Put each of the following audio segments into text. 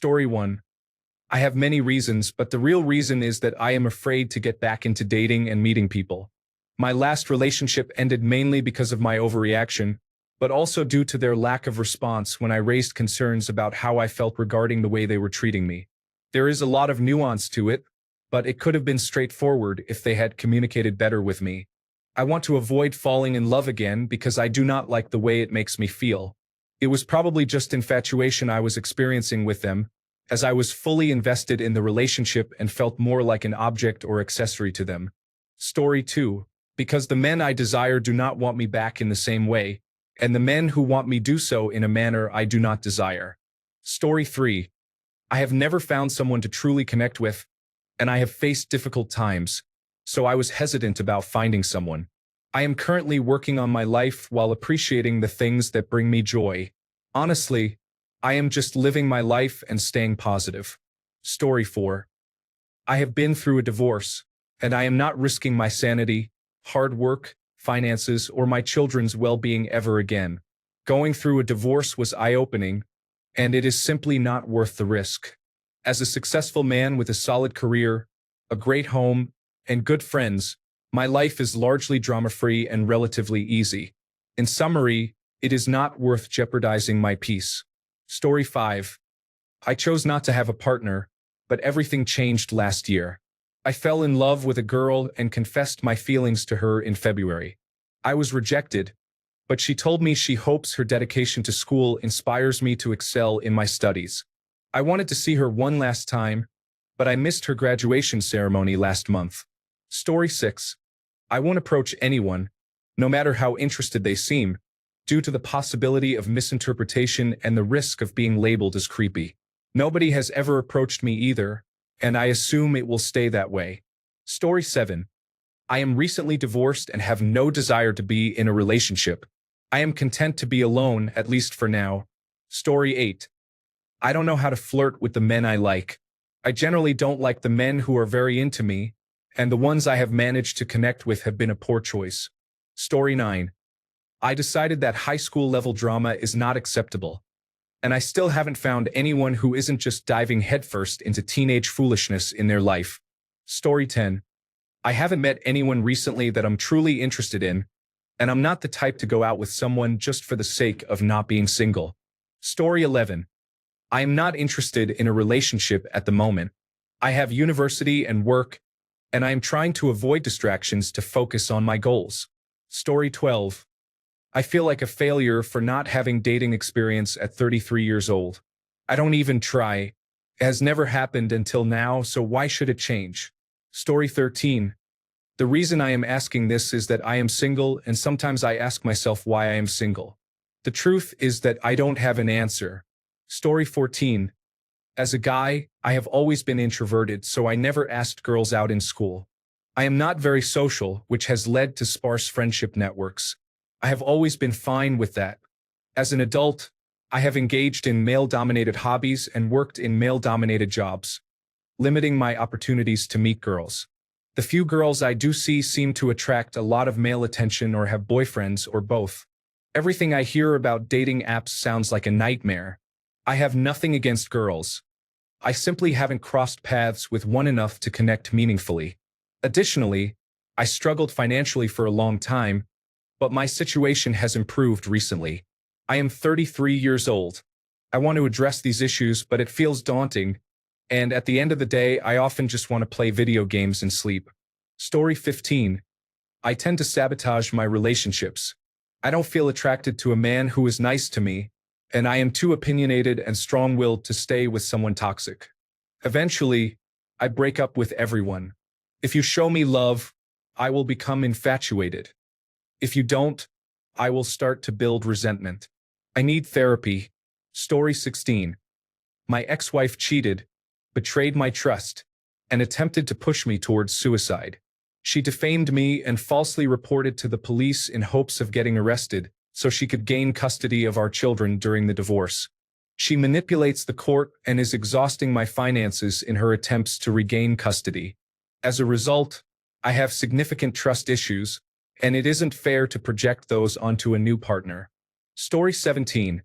Story 1. I have many reasons, but the real reason is that I am afraid to get back into dating and meeting people. My last relationship ended mainly because of my overreaction, but also due to their lack of response when I raised concerns about how I felt regarding the way they were treating me. There is a lot of nuance to it, but it could have been straightforward if they had communicated better with me. I want to avoid falling in love again because I do not like the way it makes me feel. It was probably just infatuation I was experiencing with them, as I was fully invested in the relationship and felt more like an object or accessory to them. Story 2. Because the men I desire do not want me back in the same way, and the men who want me do so in a manner I do not desire. Story 3. I have never found someone to truly connect with, and I have faced difficult times, so I was hesitant about finding someone. I am currently working on my life while appreciating the things that bring me joy. Honestly, I am just living my life and staying positive. Story 4. I have been through a divorce, and I am not risking my sanity, hard work, finances, or my children's well-being ever again. Going through a divorce was eye-opening, and it is simply not worth the risk. As a successful man with a solid career, a great home, and good friends, my life is largely drama-free and relatively easy. In summary, it is not worth jeopardizing my peace. Story 5. I chose not to have a partner, but everything changed last year. I fell in love with a girl and confessed my feelings to her in February. I was rejected, but she told me she hopes her dedication to school inspires me to excel in my studies. I wanted to see her one last time, but I missed her graduation ceremony last month. Story 6. I won't approach anyone, no matter how interested they seem, due to the possibility of misinterpretation and the risk of being labeled as creepy. Nobody has ever approached me either, and I assume it will stay that way. Story 7. I am recently divorced and have no desire to be in a relationship. I am content to be alone, at least for now. Story 8. I don't know how to flirt with the men I like. I generally don't like the men who are very into me, and the ones I have managed to connect with have been a poor choice. Story 9. I decided that high school level drama is not acceptable, and I still haven't found anyone who isn't just diving headfirst into teenage foolishness in their life. Story 10. I haven't met anyone recently that I'm truly interested in, and I'm not the type to go out with someone just for the sake of not being single. Story 11. I am not interested in a relationship at the moment. I have university and work, and I am trying to avoid distractions to focus on my goals. Story 12. I feel like a failure for not having dating experience at 33 years old. I don't even try. It has never happened until now, so why should it change? Story 13. The reason I am asking this is that I am single, and sometimes I ask myself why I am single. The truth is that I don't have an answer. Story 14. As a guy, I have always been introverted, so I never asked girls out in school. I am not very social, which has led to sparse friendship networks. I have always been fine with that. As an adult, I have engaged in male-dominated hobbies and worked in male-dominated jobs, limiting my opportunities to meet girls. The few girls I do see seem to attract a lot of male attention or have boyfriends or both. Everything I hear about dating apps sounds like a nightmare. I have nothing against girls. I simply haven't crossed paths with one enough to connect meaningfully. Additionally, I struggled financially for a long time, but my situation has improved recently. I am 33 years old. I want to address these issues, but it feels daunting, and at the end of the day, I often just want to play video games and sleep. Story 15. I tend to sabotage my relationships. I don't feel attracted to a man who is nice to me, and I am too opinionated and strong-willed to stay with someone toxic. Eventually, I break up with everyone. If you show me love, I will become infatuated. If you don't, I will start to build resentment. I need therapy. Story 16. My ex-wife cheated, betrayed my trust, and attempted to push me towards suicide. She defamed me and falsely reported to the police in hopes of getting arrested, so she could gain custody of our children during the divorce. She manipulates the court and is exhausting my finances in her attempts to regain custody. As a result, I have significant trust issues, and it isn't fair to project those onto a new partner. Story 17.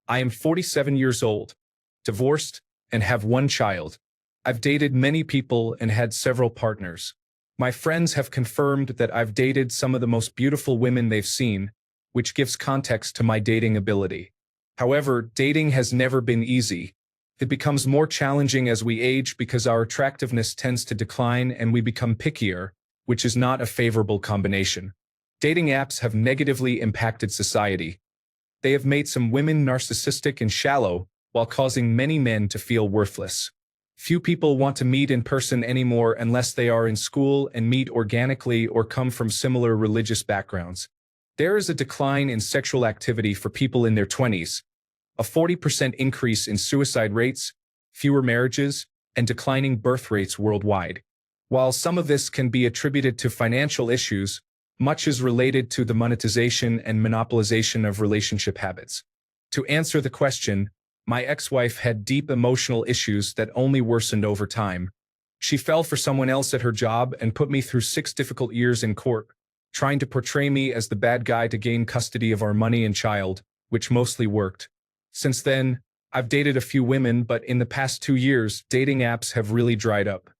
I am 47 years old, divorced, and have one child. I've dated many people and had several partners. My friends have confirmed that I've dated some of the most beautiful women they've seen, which gives context to my dating ability. However, dating has never been easy. It becomes more challenging as we age because our attractiveness tends to decline and we become pickier, which is not a favorable combination. Dating apps have negatively impacted society. They have made some women narcissistic and shallow, while causing many men to feel worthless. Few people want to meet in person anymore unless they are in school and meet organically or come from similar religious backgrounds. There is a decline in sexual activity for people in their 20s, a 40% increase in suicide rates, fewer marriages, and declining birth rates worldwide. While some of this can be attributed to financial issues, much is related to the monetization and monopolization of relationship habits. To answer the question, my ex-wife had deep emotional issues that only worsened over time. She fell for someone else at her job and put me through 6 difficult years in court, trying to portray me as the bad guy to gain custody of our money and child, which mostly worked. Since then, I've dated a few women, but in the past 2 years, dating apps have really dried up.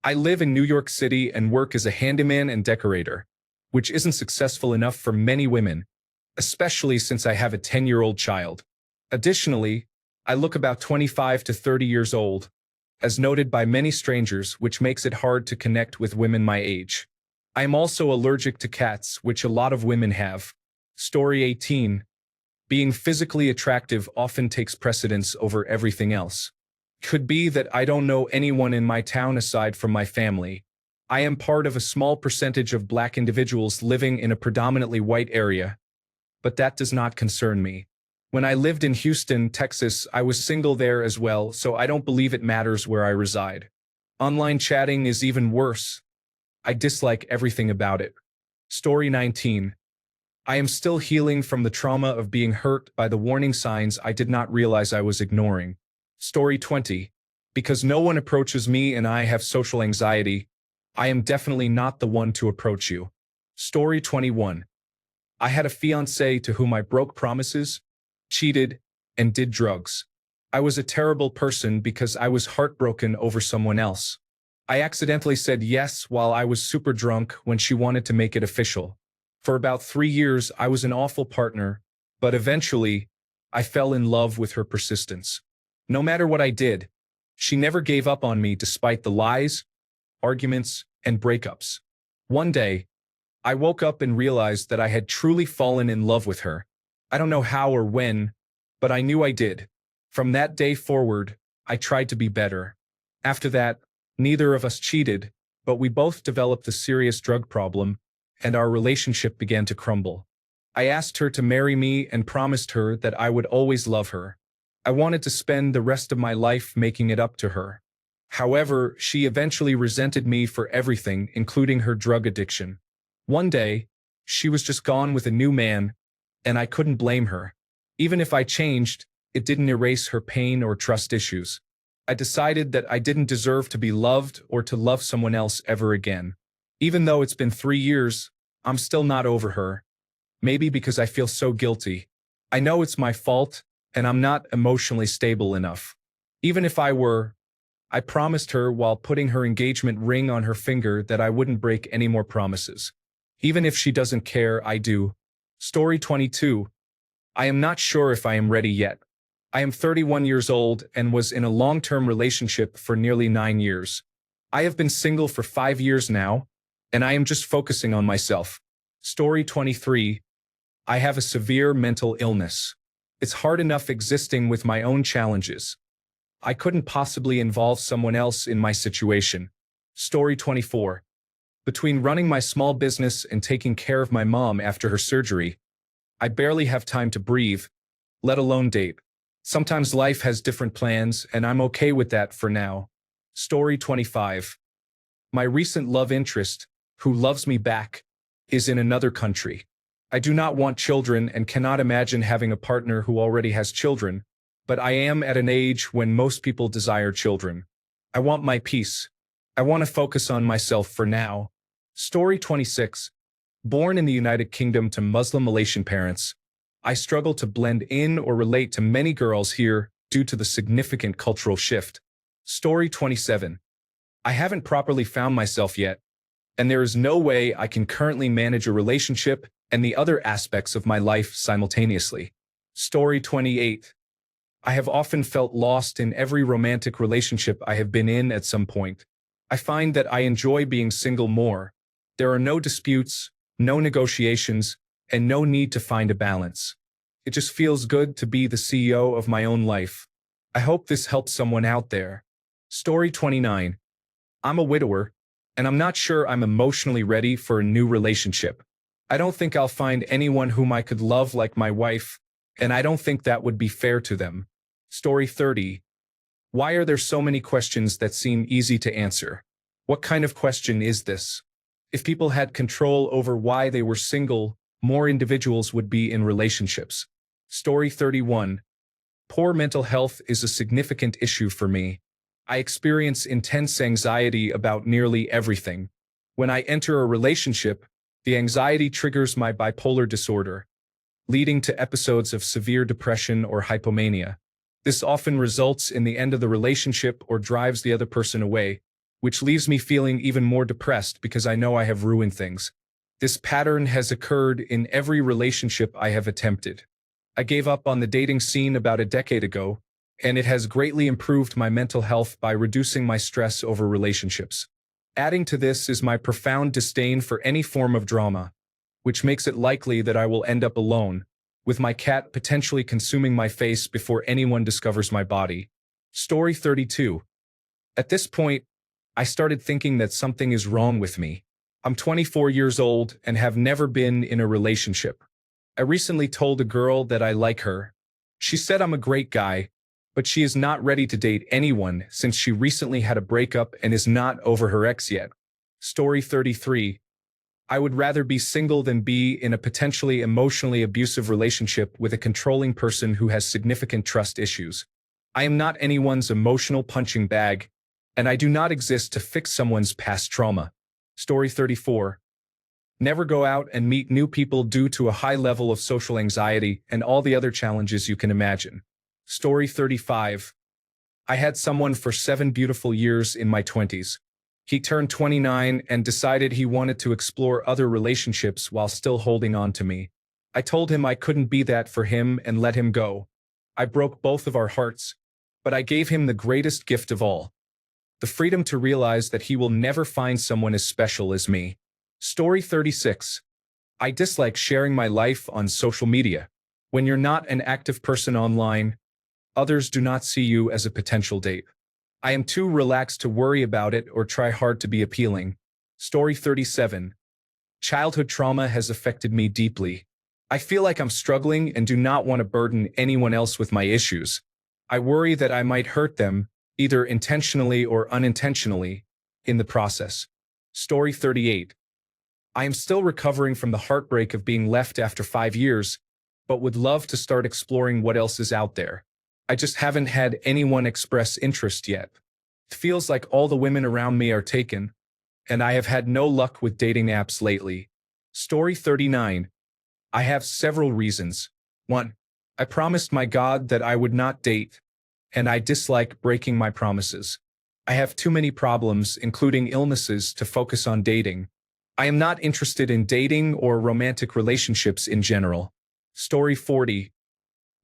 I live in New York City and work as a handyman and decorator, which isn't successful enough for many women, especially since I have a 10-year-old child. Additionally, I look about 25 to 30 years old, as noted by many strangers, which makes it hard to connect with women my age. I am also allergic to cats, which a lot of women have. Story 18. Being physically attractive often takes precedence over everything else. Could be that I don't know anyone in my town aside from my family. I am part of a small percentage of Black individuals living in a predominantly white area, but that does not concern me. When I lived in Houston, Texas, I was single there as well, so I don't believe it matters where I reside. Online chatting is even worse. I dislike everything about it. Story 19. I am still healing from the trauma of being hurt by the warning signs I did not realize I was ignoring. Story 20. Because no one approaches me and I have social anxiety, I am definitely not the one to approach you. Story 21. I had a fiancé to whom I broke promises, cheated, and did drugs. I was a terrible person because I was heartbroken over someone else. I accidentally said yes while I was super drunk when she wanted to make it official. For about 3 years, I was an awful partner, but eventually, I fell in love with her persistence. No matter what I did, she never gave up on me despite the lies, arguments, and breakups. One day, I woke up and realized that I had truly fallen in love with her. I don't know how or when, but I knew I did. From that day forward, I tried to be better. After that, neither of us cheated, but we both developed a serious drug problem, and our relationship began to crumble. I asked her to marry me and promised her that I would always love her. I wanted to spend the rest of my life making it up to her. However, she eventually resented me for everything, including her drug addiction. One day, she was just gone with a new man, and I couldn't blame her. Even if I changed, it didn't erase her pain or trust issues. I decided that I didn't deserve to be loved or to love someone else ever again. Even though it's been 3 years, I'm still not over her. Maybe because I feel so guilty. I know it's my fault, and I'm not emotionally stable enough. Even if I were, I promised her while putting her engagement ring on her finger that I wouldn't break any more promises. Even if she doesn't care, I do. Story 22. I am not sure if I am ready yet. I am 31 years old and was in a long-term relationship for nearly 9 years. I have been single for 5 years now, and I am just focusing on myself. Story 23. I have a severe mental illness. It's hard enough existing with my own challenges. I couldn't possibly involve someone else in my situation. Story 24. Between running my small business and taking care of my mom after her surgery, I barely have time to breathe, let alone date. Sometimes life has different plans, and I'm okay with that for now. Story 25. My recent love interest, who loves me back, is in another country. I do not want children and cannot imagine having a partner who already has children, but I am at an age when most people desire children. I want my peace. I want to focus on myself for now. Story 26. Born in the United Kingdom to Muslim Malaysian parents, I struggle to blend in or relate to many girls here due to the significant cultural shift. Story 27. I haven't properly found myself yet, and there is no way I can currently manage a relationship and the other aspects of my life simultaneously. Story 28. I have often felt lost in every romantic relationship I have been in at some point. I find that I enjoy being single more. There are no disputes, no negotiations, and no need to find a balance. It just feels good to be the CEO of my own life. I hope this helps someone out there. Story 29. I'm a widower, and I'm not sure I'm emotionally ready for a new relationship. I don't think I'll find anyone whom I could love like my wife, and I don't think that would be fair to them. Story 30. Why are there so many questions that seem easy to answer? What kind of question is this? If people had control over why they were single, more individuals would be in relationships. Story 31. Poor mental health is a significant issue for me. I experience intense anxiety about nearly everything. When I enter a relationship, the anxiety triggers my bipolar disorder, leading to episodes of severe depression or hypomania. This often results in the end of the relationship or drives the other person away, which leaves me feeling even more depressed because I know I have ruined things. This pattern has occurred in every relationship I have attempted. I gave up on the dating scene about a decade ago, and it has greatly improved my mental health by reducing my stress over relationships. Adding to this is my profound disdain for any form of drama, which makes it likely that I will end up alone, with my cat potentially consuming my face before anyone discovers my body. Story 32. At this point, I started thinking that something is wrong with me. I'm 24 years old and have never been in a relationship. I recently told a girl that I like her. She said I'm a great guy, but she is not ready to date anyone since she recently had a breakup and is not over her ex yet. Story 33. I would rather be single than be in a potentially emotionally abusive relationship with a controlling person who has significant trust issues. I am not anyone's emotional punching bag, and I do not exist to fix someone's past trauma. Story 34. Never go out and meet new people due to a high level of social anxiety and all the other challenges you can imagine. Story 35. I had someone for 7 beautiful years in my 20s. He turned 29 and decided he wanted to explore other relationships while still holding on to me. I told him I couldn't be that for him and let him go. I broke both of our hearts, but I gave him the greatest gift of all: the freedom to realize that he will never find someone as special as me. Story 36. I dislike sharing my life on social media. When you're not an active person online, others do not see you as a potential date. I am too relaxed to worry about it or try hard to be appealing. Story 37. Childhood trauma has affected me deeply. I feel like I'm struggling and do not want to burden anyone else with my issues. I worry that I might hurt them, either intentionally or unintentionally, in the process. Story 38. I am still recovering from the heartbreak of being left after 5 years, but would love to start exploring what else is out there. I just haven't had anyone express interest yet. It feels like all the women around me are taken, and I have had no luck with dating apps lately. Story 39. I have several reasons. 1. I promised my God that I would not date, and I dislike breaking my promises. I have too many problems, including illnesses, to focus on dating. I am not interested in dating or romantic relationships in general. Story 40.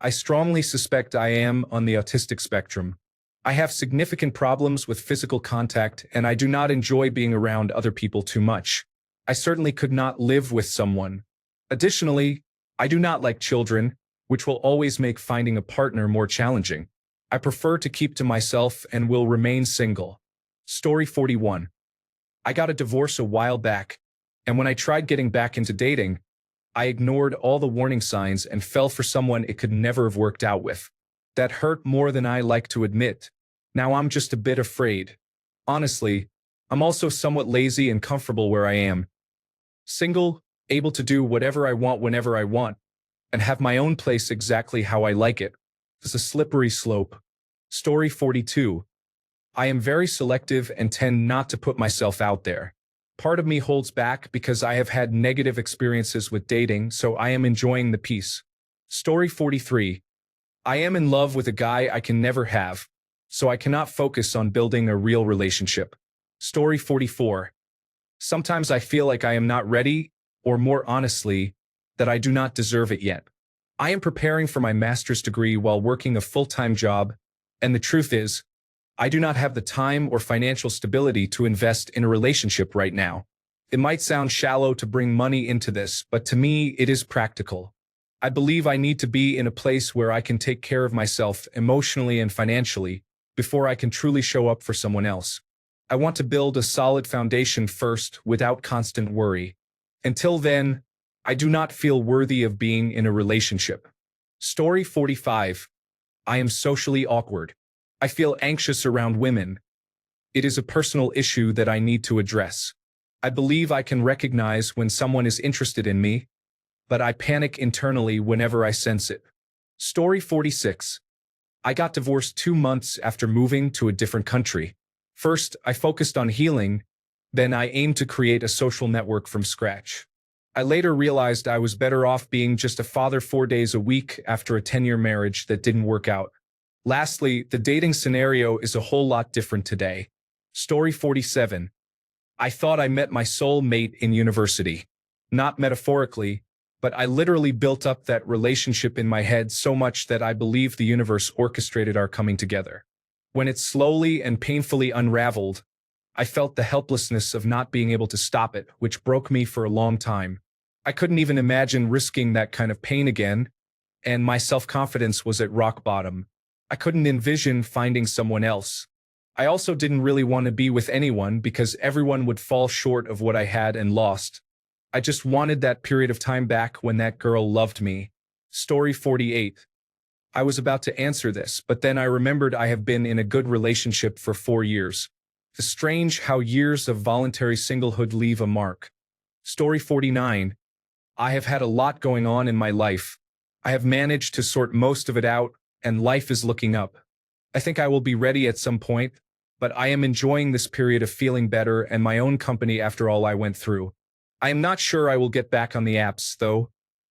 I strongly suspect I am on the autistic spectrum. I have significant problems with physical contact, and I do not enjoy being around other people too much. I certainly could not live with someone. Additionally, I do not like children, which will always make finding a partner more challenging. I prefer to keep to myself and will remain single. Story 41. I got a divorce a while back, and when I tried getting back into dating, I ignored all the warning signs and fell for someone it could never have worked out with. That hurt more than I like to admit. Now I'm just a bit afraid. Honestly, I'm also somewhat lazy and comfortable where I am. Single, able to do whatever I want whenever I want, and have my own place exactly how I like it. It's a slippery slope. Story 42. I am very selective and tend not to put myself out there. Part of me holds back because I have had negative experiences with dating, so I am enjoying the peace. Story 43. I am in love with a guy I can never have. so I cannot focus on building a real relationship. Story 44. Sometimes I feel like I am not ready, or more honestly, that I do not deserve it yet. I am preparing for my master's degree while working a full-time job, and the truth is, I do not have the time or financial stability to invest in a relationship right now. It might sound shallow to bring money into this, but to me, it is practical. I believe I need to be in a place where I can take care of myself emotionally and financially before I can truly show up for someone else. I want to build a solid foundation first without constant worry. Until then, I do not feel worthy of being in a relationship. Story 45. I am socially awkward. I feel anxious around women. It is a personal issue that I need to address. I believe I can recognize when someone is interested in me, but I panic internally whenever I sense it. Story 46. I got divorced 2 months after moving to a different country. First, I focused on healing, then I aimed to create a social network from scratch. I later realized I was better off being just a father 4 days a week after a 10-year marriage that didn't work out. Lastly, the dating scenario is a whole lot different today. Story 47. I thought I met my soul mate in university. Not metaphorically, but I literally built up that relationship in my head so much that I believe the universe orchestrated our coming together. When it slowly and painfully unraveled, I felt the helplessness of not being able to stop it, which broke me for a long time. I couldn't even imagine risking that kind of pain again, and my self-confidence was at rock bottom. I couldn't envision finding someone else. I also didn't really want to be with anyone because everyone would fall short of what I had and lost. I just wanted that period of time back when that girl loved me. Story 48. I was about to answer this, but then I remembered I have been in a good relationship for 4 years. It's strange how years of voluntary singlehood leave a mark. Story 49. I have had a lot going on in my life. I have managed to sort most of it out, and life is looking up. I think I will be ready at some point, but I am enjoying this period of feeling better and my own company after all I went through. I am not sure I will get back on the apps, though,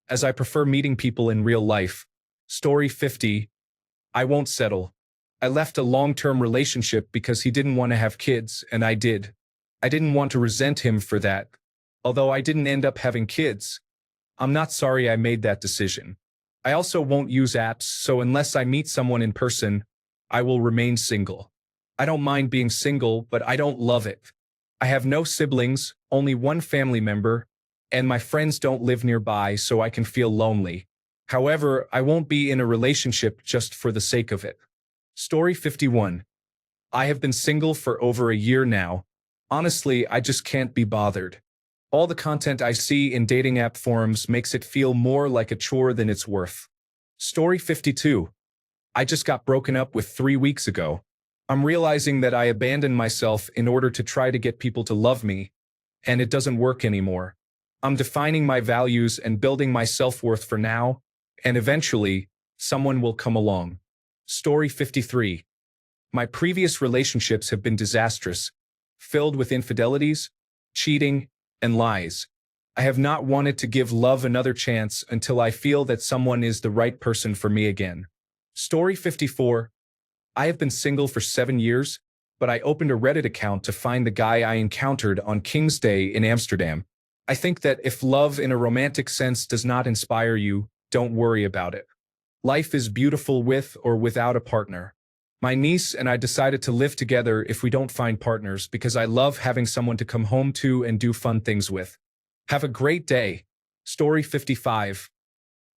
as I prefer meeting people in real life. Story 50. I won't settle. I left a long-term relationship because he didn't want to have kids, and I did. I didn't want to resent him for that. Although I didn't end up having kids, I'm not sorry I made that decision. I also won't use apps, so unless I meet someone in person, I will remain single. I don't mind being single, but I don't love it. I have no siblings, only one family member, and my friends don't live nearby, so I can feel lonely. However, I won't be in a relationship just for the sake of it. Story 51. I have been single for over a year now. Honestly, I just can't be bothered. All the content I see in dating app forums makes it feel more like a chore than it's worth. Story 52. I just got broken up with 3 weeks ago. I'm realizing that I abandoned myself in order to try to get people to love me, and it doesn't work anymore. I'm defining my values and building my self-worth for now, and eventually, someone will come along. Story 53. My previous relationships have been disastrous, filled with infidelities, cheating, and lies. I have not wanted to give love another chance until I feel that someone is the right person for me again. Story 54. I have been single for 7 years, but I opened a Reddit account to find the guy I encountered on King's Day in Amsterdam. I think that if love in a romantic sense does not inspire you, don't worry about it. Life is beautiful with or without a partner. My niece and I decided to live together if we don't find partners because I love having someone to come home to and do fun things with. Have a great day. Story 55.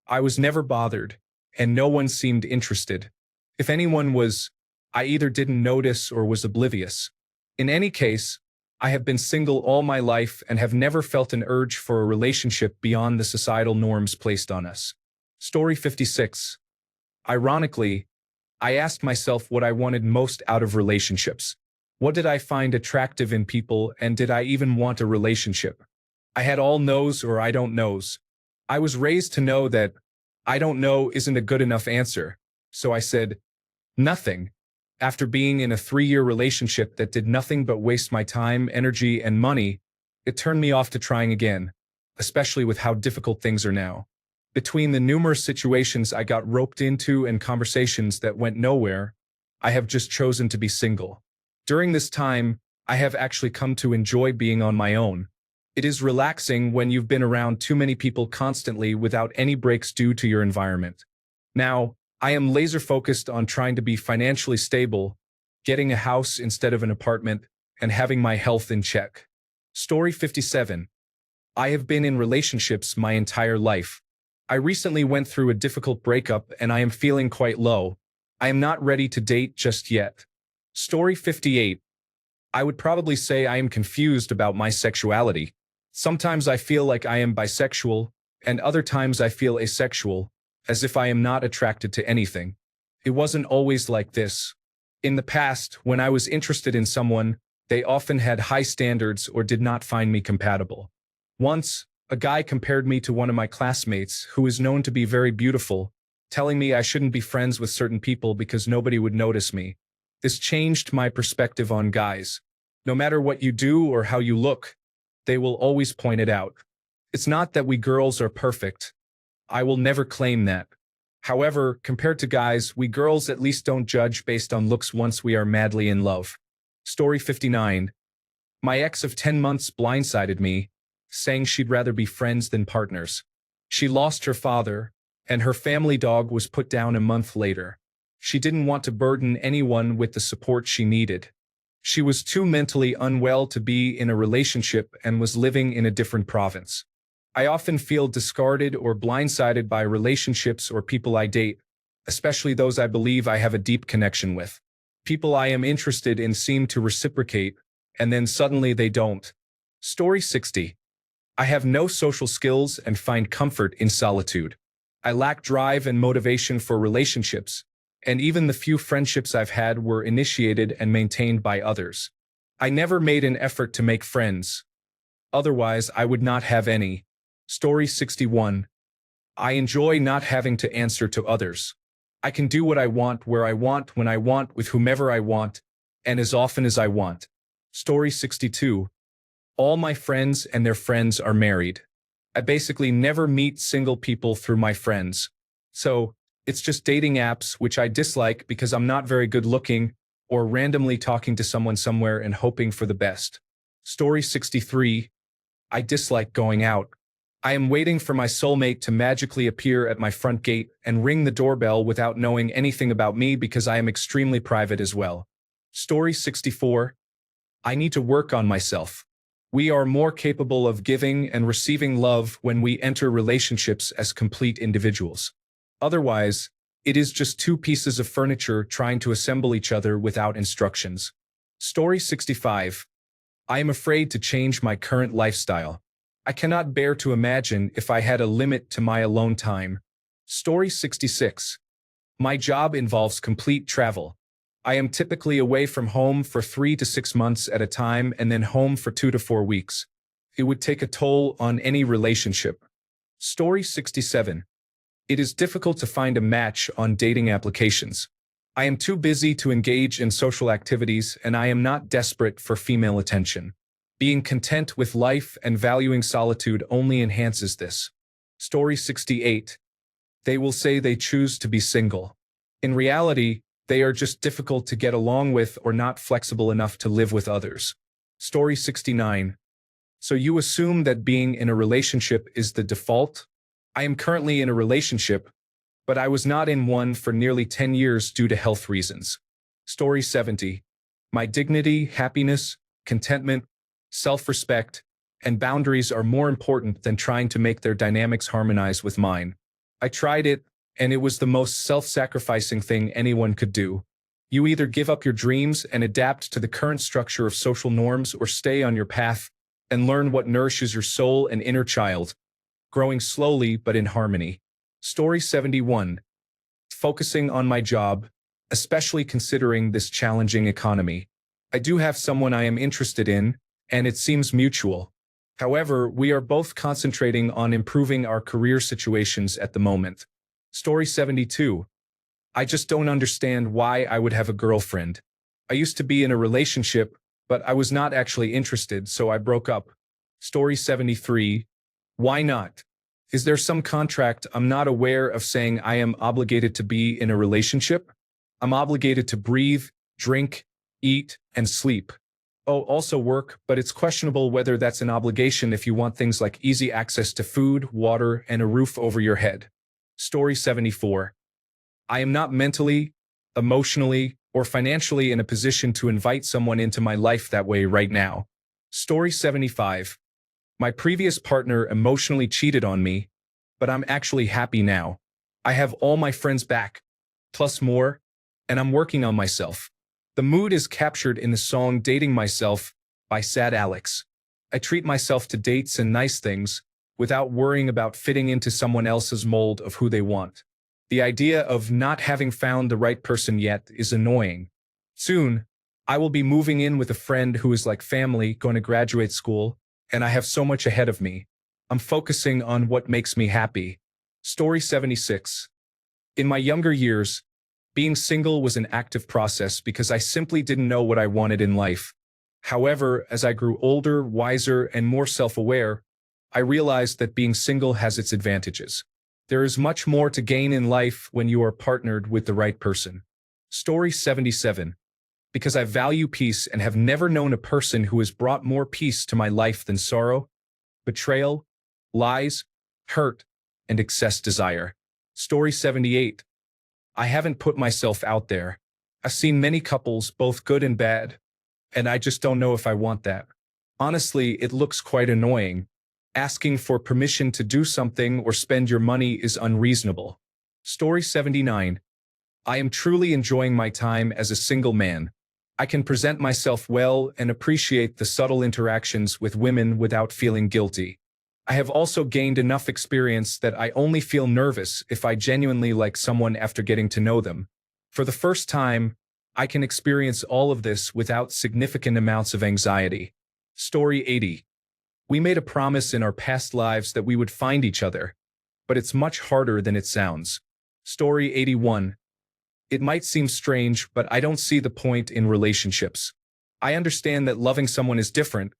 I was never bothered, and no one seemed interested. If anyone was, I either didn't notice or was oblivious. In any case, I have been single all my life and have never felt an urge for a relationship beyond the societal norms placed on us. Story 56. Ironically, I asked myself what I wanted most out of relationships. What did I find attractive in people, and did I even want a relationship? I had all no's or I don't knows. I was raised to know that I don't know isn't a good enough answer, so I said, nothing. After being in a 3-year relationship that did nothing but waste my time, energy, and money, it turned me off to trying again, especially with how difficult things are now. Between the numerous situations I got roped into and conversations that went nowhere, I have just chosen to be single. During this time, I have actually come to enjoy being on my own. It is relaxing when you've been around too many people constantly without any breaks due to your environment. Now, I am laser focused on trying to be financially stable, getting a house instead of an apartment, and having my health in check. Story 57. I have been in relationships my entire life. I recently went through a difficult breakup and I am feeling quite low. I am not ready to date just yet. Story 58. I would probably say I am confused about my sexuality. Sometimes I feel like I am bisexual, and other times I feel asexual, as if I am not attracted to anything. It wasn't always like this. In the past, when I was interested in someone, they often had high standards or did not find me compatible. Once, a guy compared me to one of my classmates who is known to be very beautiful, telling me I shouldn't be friends with certain people because nobody would notice me. This changed my perspective on guys. No matter what you do or how you look, they will always point it out. It's not that we girls are perfect. I will never claim that. However, compared to guys, we girls at least don't judge based on looks once we are madly in love. Story 59. My ex of 10 months blindsided me, saying she'd rather be friends than partners. She lost her father, and her family dog was put down a month later. She didn't want to burden anyone with the support she needed. She was too mentally unwell to be in a relationship and was living in a different province. I often feel discarded or blindsided by relationships or people I date, especially those I believe I have a deep connection with. People I am interested in seem to reciprocate, and then suddenly they don't. Story 60. I have no social skills and find comfort in solitude. I lack drive and motivation for relationships, and even the few friendships I've had were initiated and maintained by others. I never made an effort to make friends. Otherwise, I would not have any. Story 61. I enjoy not having to answer to others. I can do what I want, where I want, when I want, with whomever I want, and as often as I want. Story 62. All my friends and their friends are married. I basically never meet single people through my friends. So, it's just dating apps, which I dislike because I'm not very good looking, or randomly talking to someone somewhere and hoping for the best. Story 63. I dislike going out. I am waiting for my soulmate to magically appear at my front gate and ring the doorbell without knowing anything about me because I am extremely private as well. Story 64. I need to work on myself. We are more capable of giving and receiving love when we enter relationships as complete individuals. Otherwise, it is just two pieces of furniture trying to assemble each other without instructions. Story 65. I am afraid to change my current lifestyle. I cannot bear to imagine if I had a limit to my alone time. Story 66. My job involves complete travel. I am typically away from home for 3 to 6 months at a time and then home for 2 to 4 weeks. It would take a toll on any relationship. Story 67. It is difficult to find a match on dating applications. I am too busy to engage in social activities and I am not desperate for female attention. Being content with life and valuing solitude only enhances this. Story 68. They will say they choose to be single. In reality, they are just difficult to get along with or not flexible enough to live with others. Story 69. So you assume that being in a relationship is the default? I am currently in a relationship, but I was not in one for nearly 10 years due to health reasons. Story 70. My dignity, happiness, contentment, self-respect, and boundaries are more important than trying to make their dynamics harmonize with mine. I tried it, and it was the most self-sacrificing thing anyone could do. You either give up your dreams and adapt to the current structure of social norms or stay on your path and learn what nourishes your soul and inner child, growing slowly but in harmony. Story 71. Focusing on my job, especially considering this challenging economy. I do have someone I am interested in, and it seems mutual. However, we are both concentrating on improving our career situations at the moment. Story 72. I just don't understand why I would have a girlfriend. I used to be in a relationship, but I was not actually interested, so I broke up. Story 73. Why not? Is there some contract I'm not aware of saying I am obligated to be in a relationship? I'm obligated to breathe, drink, eat, and sleep. Oh, also work, but it's questionable whether that's an obligation if you want things like easy access to food, water, and a roof over your head. Story 74. I am not mentally, emotionally, or financially in a position to invite someone into my life that way right now. Story 75. My previous partner emotionally cheated on me, but I'm actually happy now. I have all my friends back, plus more, and I'm working on myself. The mood is captured in the song Dating Myself by Sad Alex. I treat myself to dates and nice things without worrying about fitting into someone else's mold of who they want. The idea of not having found the right person yet is annoying. Soon, I will be moving in with a friend who is like family, going to graduate school, and I have so much ahead of me. I'm focusing on what makes me happy. Story 76. In my younger years, being single was an active process because I simply didn't know what I wanted in life. However, as I grew older, wiser, and more self-aware, I realized that being single has its advantages. There is much more to gain in life when you are partnered with the right person. Story 77. Because I value peace and have never known a person who has brought more peace to my life than sorrow, betrayal, lies, hurt, and excess desire. Story 78. I haven't put myself out there. I've seen many couples, both good and bad, and I just don't know if I want that. Honestly, it looks quite annoying. Asking for permission to do something or spend your money is unreasonable. Story 79. I am truly enjoying my time as a single man. I can present myself well and appreciate the subtle interactions with women without feeling guilty. I have also gained enough experience that I only feel nervous if I genuinely like someone after getting to know them. For the first time, I can experience all of this without significant amounts of anxiety. Story 80. We made a promise in our past lives that we would find each other, but it's much harder than it sounds. Story 81. It might seem strange, but I don't see the point in relationships. I understand that loving someone is different,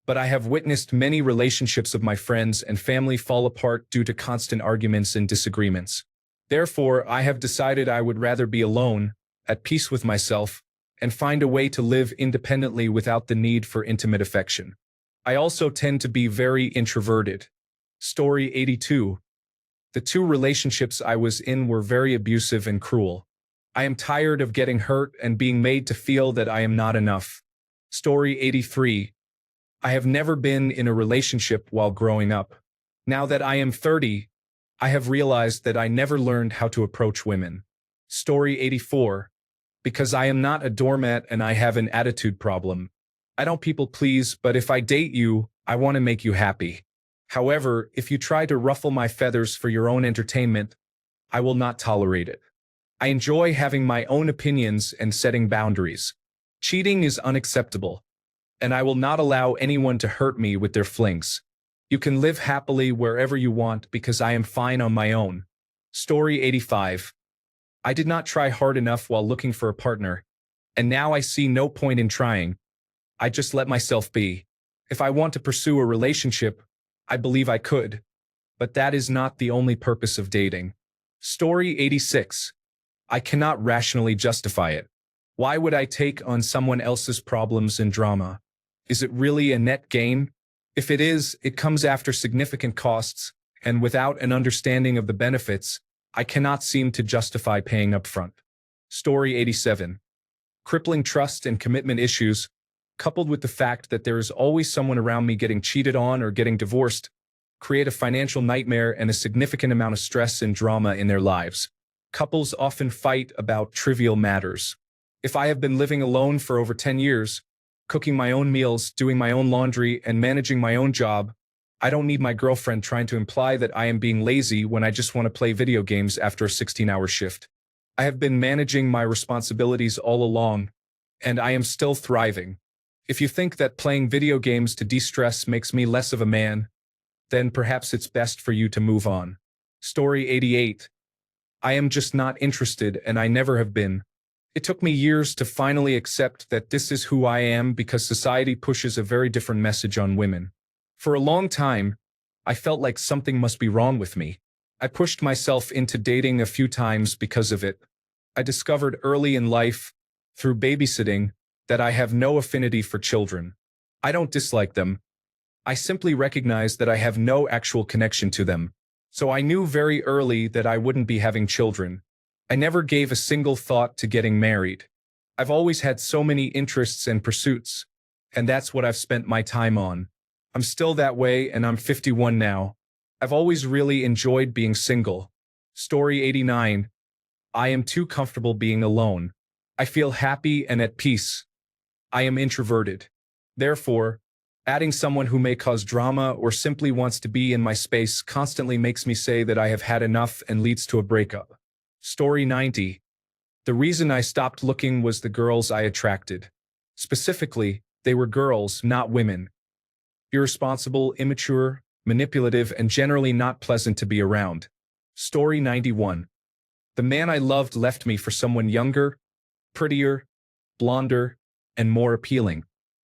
but I have witnessed many relationships of my friends and family fall apart due to constant arguments and disagreements. Therefore, I have decided I would rather be alone, at peace with myself, and find a way to live independently without the need for intimate affection. I also tend to be very introverted. Story 82. The two relationships I was in were very abusive and cruel. I am tired of getting hurt and being made to feel that I am not enough. Story 83. I have never been in a relationship while growing up. Now that I am 30, I have realized that I never learned how to approach women. Story 84. Because I am not a doormat and I have an attitude problem. I don't people please, but if I date you, I want to make you happy. However, if you try to ruffle my feathers for your own entertainment, I will not tolerate it. I enjoy having my own opinions and setting boundaries. Cheating is unacceptable, and I will not allow anyone to hurt me with their flings. You can live happily wherever you want because I am fine on my own. Story 85. I did not try hard enough while looking for a partner, and now I see no point in trying. I just let myself be. If I want to pursue a relationship, I believe I could, but that is not the only purpose of dating. Story 86. I cannot rationally justify it. Why would I take on someone else's problems and drama? Is it really a net gain? If it is, it comes after significant costs, and without an understanding of the benefits, I cannot seem to justify paying up front. Story 87. Crippling trust and commitment issues, coupled with the fact that there is always someone around me getting cheated on or getting divorced, create a financial nightmare and a significant amount of stress and drama in their lives. Couples often fight about trivial matters. If I have been living alone for over 10 years, cooking my own meals, doing my own laundry, and managing my own job, I don't need my girlfriend trying to imply that I am being lazy when I just want to play video games after a 16-hour shift. I have been managing my responsibilities all along, and I am still thriving. If you think that playing video games to de-stress makes me less of a man, then perhaps it's best for you to move on. Story 88. I am just not interested, and I never have been. It took me years to finally accept that this is who I am because society pushes a very different message on women. For a long time, I felt like something must be wrong with me. I pushed myself into dating a few times because of it. I discovered early in life, through babysitting, that I have no affinity for children. I don't dislike them. I simply recognize that I have no actual connection to them. So I knew very early that I wouldn't be having children. I never gave a single thought to getting married. I've always had so many interests and pursuits, and that's what I've spent my time on. I'm still that way, and I'm 51 now. I've always really enjoyed being single. Story 89. I am too comfortable being alone. I feel happy and at peace. I am introverted. Therefore, adding someone who may cause drama or simply wants to be in my space constantly makes me say that I have had enough and leads to a breakup. Story 90. The reason I stopped looking was the girls I attracted. Specifically, they were girls, not women. Irresponsible, immature, manipulative, and generally not pleasant to be around. Story 91. The man I loved left me for someone younger, prettier, blonder, and more appealing.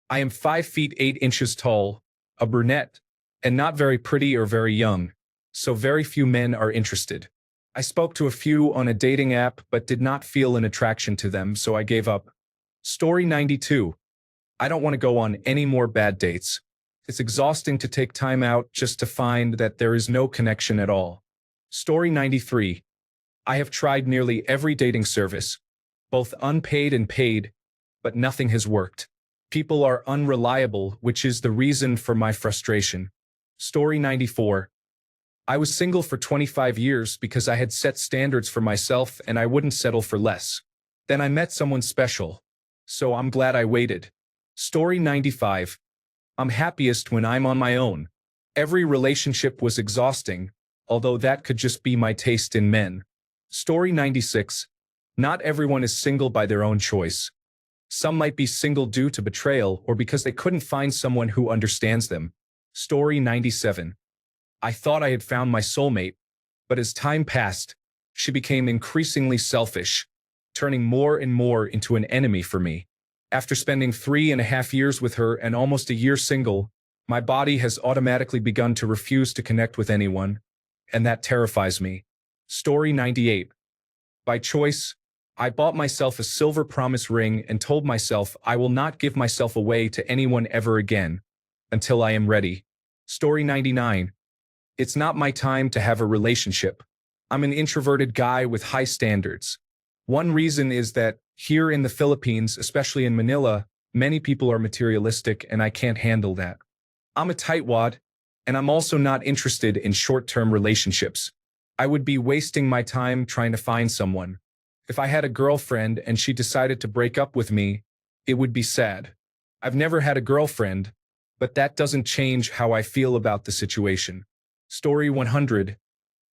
I am 5 feet 8 inches tall, a brunette, and not very pretty or very young, so very few men are interested. I spoke to a few on a dating app but did not feel an attraction to them, so I gave up. Story 92. I don't want to go on any more bad dates. It's exhausting to take time out just to find that there is no connection at all. Story 93. I have tried nearly every dating service, both unpaid and paid, but nothing has worked. People are unreliable, which is the reason for my frustration. Story 94. I was single for 25 years because I had set standards for myself and I wouldn't settle for less. Then I met someone special. So I'm glad I waited. Story 95. I'm happiest when I'm on my own. Every relationship was exhausting, although that could just be my taste in men. Story 96. Not everyone is single by their own choice. Some might be single due to betrayal or because they couldn't find someone who understands them. Story 97. I thought I had found my soulmate, but as time passed, she became increasingly selfish, turning more and more into an enemy for me. After spending 3.5 years with her and almost a year single, my body has automatically begun to refuse to connect with anyone, and that terrifies me. Story 98. By choice, I bought myself a silver promise ring and told myself I will not give myself away to anyone ever again, until I am ready. Story 99. It's not my time to have a relationship. I'm an introverted guy with high standards. One reason is that here in the Philippines, especially in Manila, many people are materialistic and I can't handle that. I'm a tightwad, and I'm also not interested in short-term relationships. I would be wasting my time trying to find someone. If I had a girlfriend and she decided to break up with me, it would be sad. I've never had a girlfriend, but that doesn't change how I feel about the situation. Story 100.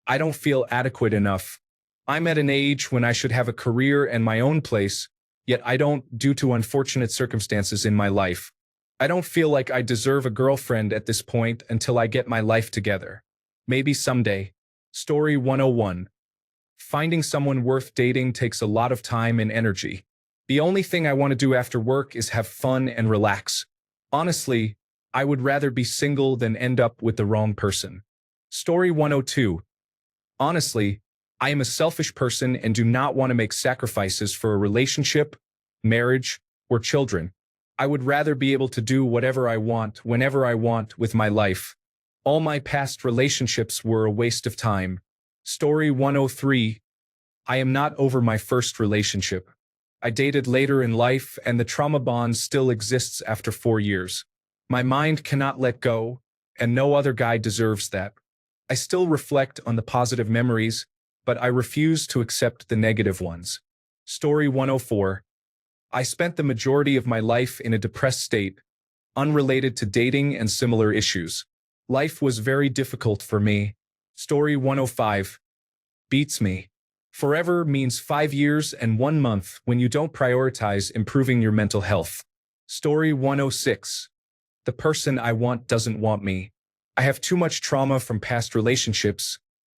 I don't feel adequate enough. I'm at an age when I should have a career and my own place, yet I don't due to unfortunate circumstances in my life. I don't feel like I deserve a girlfriend at this point until I get my life together. Maybe someday. Story 101. Finding someone worth dating takes a lot of time and energy. The only thing I want to do after work is have fun and relax. Honestly, I would rather be single than end up with the wrong person. Story 102. Honestly, I am a selfish person and do not want to make sacrifices for a relationship, marriage, or children. I would rather be able to do whatever I want, whenever I want, with my life. All my past relationships were a waste of time. Story 103. I am not over my first relationship. I dated later in life and the trauma bond still exists after 4 years. My mind cannot let go, and no other guy deserves that. I still reflect on the positive memories, but I refuse to accept the negative ones. Story 104. I spent the majority of my life in a depressed state, unrelated to dating and similar issues. Life was very difficult for me. Story 105. Beats me. Forever means 5 years and 1 month when you don't prioritize improving your mental health. Story 106. The person I want doesn't want me. I have too much trauma from past relationships,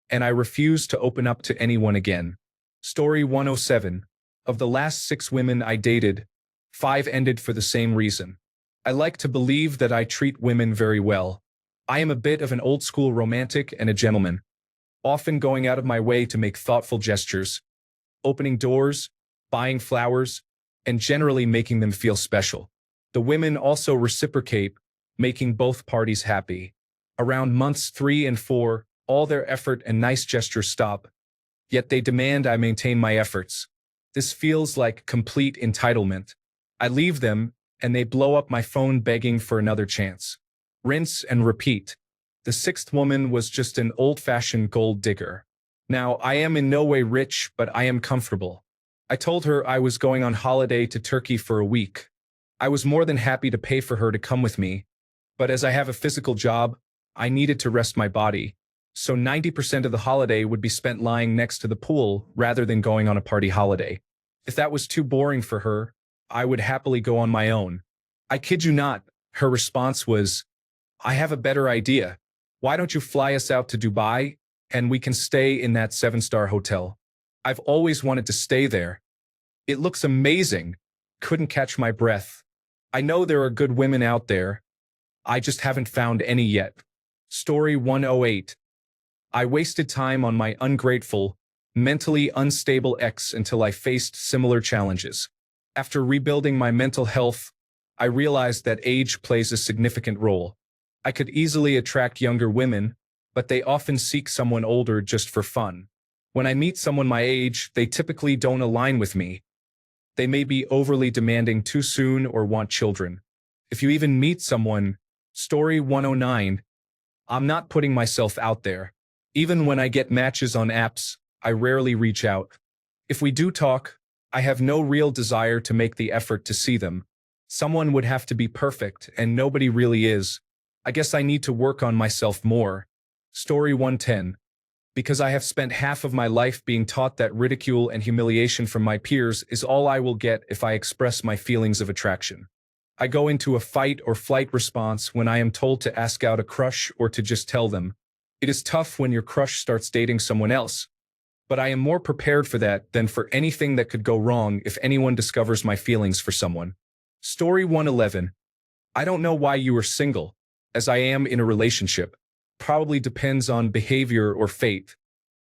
and I refuse to open up to anyone again. Story 107. Of the last 6 women I dated, 5 ended for the same reason. I like to believe that I treat women very well. I am a bit of an old-school romantic and a gentleman, often going out of my way to make thoughtful gestures, opening doors, buying flowers, and generally making them feel special. The women also reciprocate, making both parties happy. Around months 3 and 4, all their effort and nice gestures stop, yet they demand I maintain my efforts. This feels like complete entitlement. I leave them, and they blow up my phone begging for another chance. Rinse and repeat. The sixth woman was just an old-fashioned gold digger. Now, I am in no way rich, but I am comfortable. I told her I was going on holiday to Turkey for a week. I was more than happy to pay for her to come with me, but as I have a physical job, I needed to rest my body, so 90% of the holiday would be spent lying next to the pool rather than going on a party holiday. If that was too boring for her, I would happily go on my own. I kid you not, her response was, I have a better idea. Why don't you fly us out to Dubai, and we can stay in that 7-star hotel? I've always wanted to stay there. It looks amazing. Couldn't catch my breath. I know there are good women out there. I just haven't found any yet. Story 108. I wasted time on my ungrateful, mentally unstable ex until I faced similar challenges. After rebuilding my mental health, I realized that age plays a significant role. I could easily attract younger women, but they often seek someone older just for fun. When I meet someone my age, they typically don't align with me. They may be overly demanding too soon or want children. If you even meet someone, Story 109, I'm not putting myself out there. Even when I get matches on apps, I rarely reach out. If we do talk, I have no real desire to make the effort to see them. Someone would have to be perfect, and nobody really is. I guess I need to work on myself more. Story 110. Because I have spent half of my life being taught that ridicule and humiliation from my peers is all I will get if I express my feelings of attraction. I go into a fight or flight response when I am told to ask out a crush or to just tell them. It is tough when your crush starts dating someone else, but I am more prepared for that than for anything that could go wrong if anyone discovers my feelings for someone. Story 111. I don't know why you are single, as I am in a relationship. Probably depends on behavior or fate.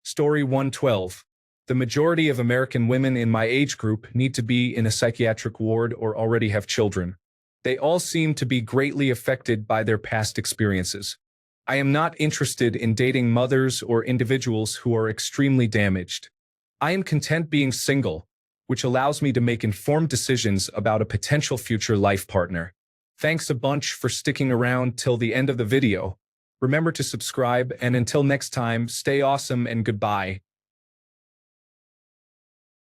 Story 112. The majority of American women in my age group need to be in a psychiatric ward or already have children. They all seem to be greatly affected by their past experiences. I am not interested in dating mothers or individuals who are extremely damaged. I am content being single, which allows me to make informed decisions about a potential future life partner. Thanks a bunch for sticking around till the end of the video. Remember to subscribe, and until next time, stay awesome and goodbye.